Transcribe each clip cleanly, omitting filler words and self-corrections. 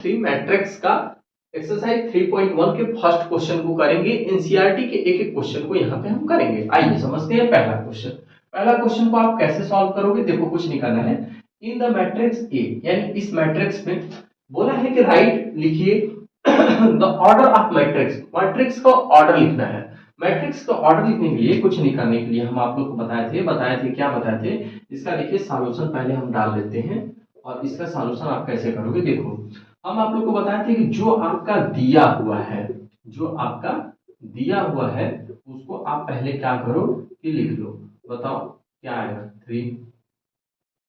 Three matrix का exercise 3.1 के first question को करेंगे। एनसीईआरटी के एक एक क्वेश्चन को यहाँ पे हम करेंगे। आइए समझते हैं पहला क्वेश्चन। पहला क्वेश्चन को आप कैसे सॉल्व करोगे, देखो कुछ नहीं करना है। इन द मैट्रिक्स ए, यानी इस मैट्रिक्स में बोला है कि राइट लिखिए the order of matrix, matrix का ऑर्डर लिखना है। मैट्रिक्स का ऑर्डर लिखने के लिए कुछ नहीं करने के लिए हम आप लोग को बताए थे क्या बताए थे। इसका देखिए सॉल्यूशन पहले हम डाल लेते हैं और इसका सॉल्यूशन आप कैसे करोगे। देखो हम आप लोग को बताए थे कि जो आपका दिया हुआ है, जो आपका दिया हुआ है उसको आप पहले क्या करो कि लिख लो। बताओ क्या आएगा, 3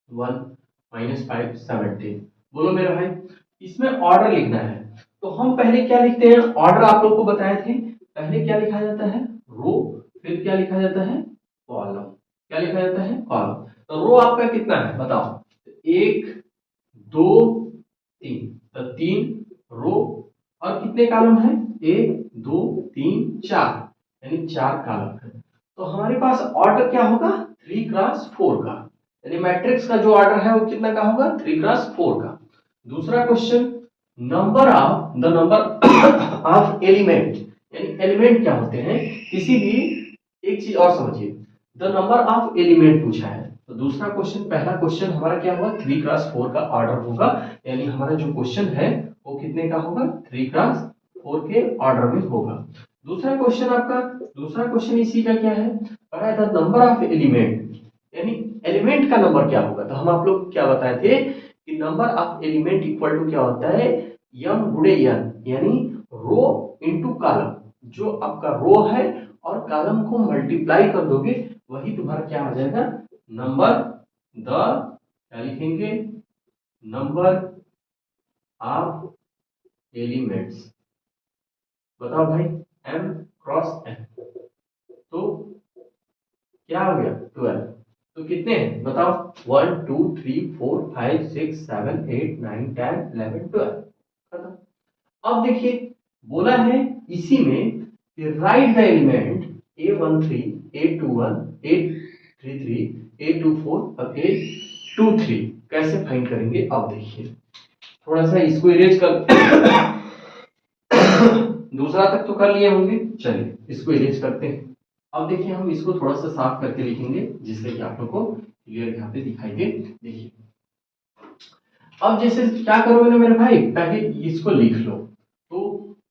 1 -5 17। बोलो मेरे भाई, इसमें ऑर्डर लिखना है तो हम पहले क्या लिखते हैं। ऑर्डर आप लोग को बताए थे, पहले क्या लिखा जाता है, रो, फिर क्या लिखा जाता है, कॉलम। क्या लिखा जाता है, कॉलम। तो रो आपका कितना है बताओ, 1 2 3, तो 3 रो और कितने कॉलम है, 1 2 3 4, यानी 4 कॉलम है। तो हमारे पास ऑर्डर क्या होगा, 3x4 का, यानी मैट्रिक्स का जो ऑर्डर है वो कितना का होगा, 3x4 का। दूसरा question, the number of element, यानी एलिमेंट क्या होते हैं किसी भी एक चीज और समझिए, द नंबर ऑफ एलिमेंट पूछा है। तो दूसरा क्वेश्चन, पहला क्वेश्चन हमारा क्या हुआ, 3x4 का ऑर्डर होगा, यानी हमारा जो क्वेश्चन है वो कितने का होगा, 3x4 के ऑर्डर में होगा। दूसरा क्वेश्चन आपका, दूसरा क्वेश्चन इसी का क्या है, द नंबर ऑफ एलिमेंट, यानी एलिमेंट का नंबर क्या होगा। तो हम आप लोग क्या बताए थे कि number of element equal to क्या होता है, m गुणे n, यानी रो इंटू कॉलम। जो आपका रो है और कॉलम को मल्टीप्लाई कर दोगे वही तुम्हारा क्या आ जाएगा, नंबर द, क्या लिखेंगे, नंबर ऑफ एलिमेंट्स। बताओ भाई, m क्रॉस n, तो क्या हो गया, 12। तो कितने हैं बताओ, 1 2 3 4 5 6 7 8 9 10 11 12। अब देखिए बोला है इसी में कि right the element A13 A21 A33 A24 और A23। कैसे फाइंड करेंगे, अब देखिए थोड़ा सा इसको इरेज कर दूसरा तक तो कर लिए होंगे, चलिए इसको इरेज करते हैं। अब देखिए हम इसको थोड़ा सा साफ करके लिखेंगे जिससे कि आप लोग को क्लियर यहाँ पे दिखाई दे। देखिए अब जैसे क्या करोगे ना मेरे भाई, पहले इसको लिख लो। तो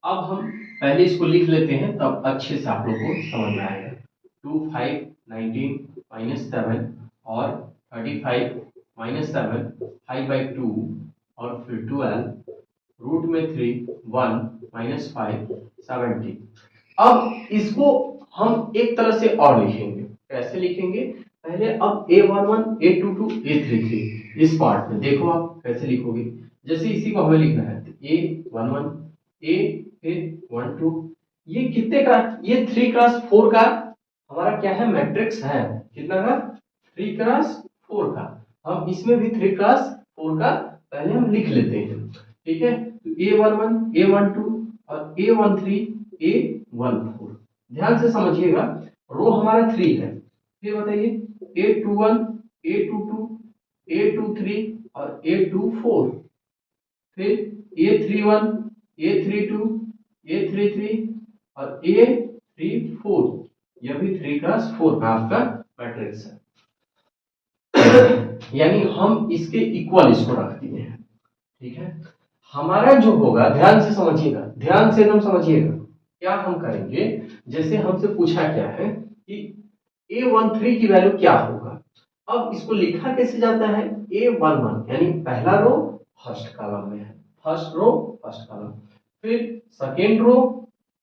अब हम पहले इसको लिख लेते हैं तब अच्छे से आप लोग को समझ में आएगा। 2 5 19 -7 और 35 -7 5/2 और फिर 12 रूट में 3 1 -5 70। अब इसको हम एक तरह से और लिखेंगे, कैसे लिखेंगे, पहले अब A11 A22 A33 इस पार्ट में देखो आप कैसे लिखोगे। जैसे इसी को हमें लिखना है तो A11 A फिर 12, ये कितने का, ये 3x4 का हमारा क्या है, मैट्रिक्स है, कितना का, 3x4 का। हम इसमें भी 3x4 का पहले हम लिख लेते हैं, ठीक है। तो A11 A12 और A13 A14, ध्यान से समझिएगा। रो हमारा 3 है, फिर बताइए A21 A22 A23 और A24, फिर A31 A32 A33 और A34, यह भी 3x4 का आपका मैट्रिक्स है। यानी हम इसके इक्वल इसको रख दिए हैं, ठीक है। हमारा जो होगा, ध्यान से समझिएगा, ध्यान से एकदम समझिएगा, क्या हम करेंगे, जैसे हमसे पूछा क्या है कि A13 की वैल्यू क्या होगा। अब इसको लिखा कैसे जाता है, A11 यानी पहला रो फर्स्ट कॉलम में है, फर्स्ट रो फर्स्ट कॉलम, फिर सेकेंड रो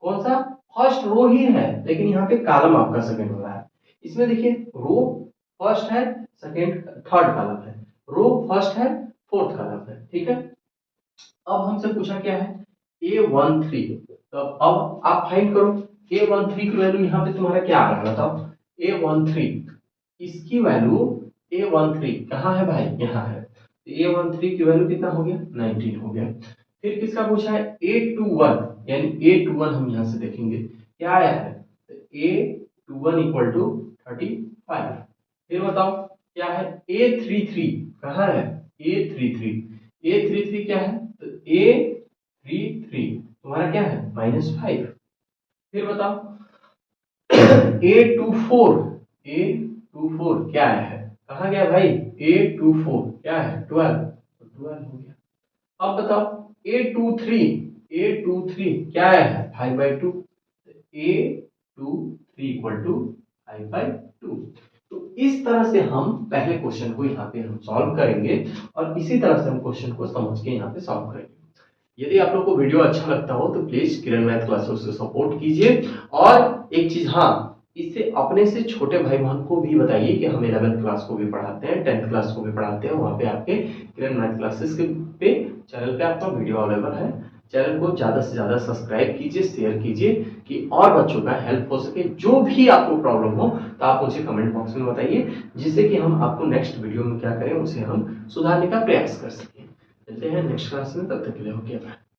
कौन सा, फर्स्ट रो ही है लेकिन यहाँ पे कॉलम आपका सेकेंड हो रहा है। इसमें देखिए रो फर्स्ट है, सेकेंड थर्ड कॉलम है, रो फर्स्ट है, फोर्थ कॉलम है, ठीक है। अब हमसे पूछा क्या है, A13, तो अब आप फाइंड करो A13 की वैल्यू यहाँ पे तुम्हारा क्या आ रहा है बताओ, A13 इसकी वैल्यू, A13 कहाँ है भाई, यहाँ है, तो A13 की वैल्यू कितना हो गया, 19 हो गया। फिर किसका पूछा है, A21, यानी A21 हम यहाँ से देखेंगे क्या आया है, तो A21 इक्वल टू 35। फिर बताओ क्या है, A33 कहाँ है, A33 क्या है, तो A33 तुम्हारा क्या है -5। फिर बताओ A24 क्या है, कहाँ गया भाई, A24 क्या है 12, तो 12 हो गया। अब बताओ A23 क्या है 5/2, A23 इक्वल टू 5/2। तो इस तरह से हम पहले क्वेश्चन को यहाँ पे हम सॉल्व करेंगे और इसी तरह से हम क्वेश्चन को समझ के यहाँ पे सॉल्व करेंगे। यदि आप लोग को वीडियो अच्छा लगता हो तो प्लीज किरण मैथ क्लासेस से सपोर्ट कीजिए। और एक चीज, हाँ, इससे अपने से छोटे भाई बहन को भी बताइए कि हम 11th क्लास को भी पढ़ाते हैं, 10th क्लास को भी पढ़ाते हैं। वहाँ पे आपके किरण मैथ क्लासेस के पे चैनल पे आपका वीडियो अवेलेबल है। चैनल को ज्यादा से ज्यादा सब्सक्राइब कीजिए, शेयर कीजिए कि और बच्चों का हेल्प हो सके। जो भी आपको प्रॉब्लम हो तो आप मुझे कमेंट बॉक्स में बताइए, जिससे कि हम आपको नेक्स्ट वीडियो में क्या करें उसे हम सुधारने का प्रयास कर सकें। मिलते हैं नेक्स्ट क्लास में, तब तक के लिए ओके बाय।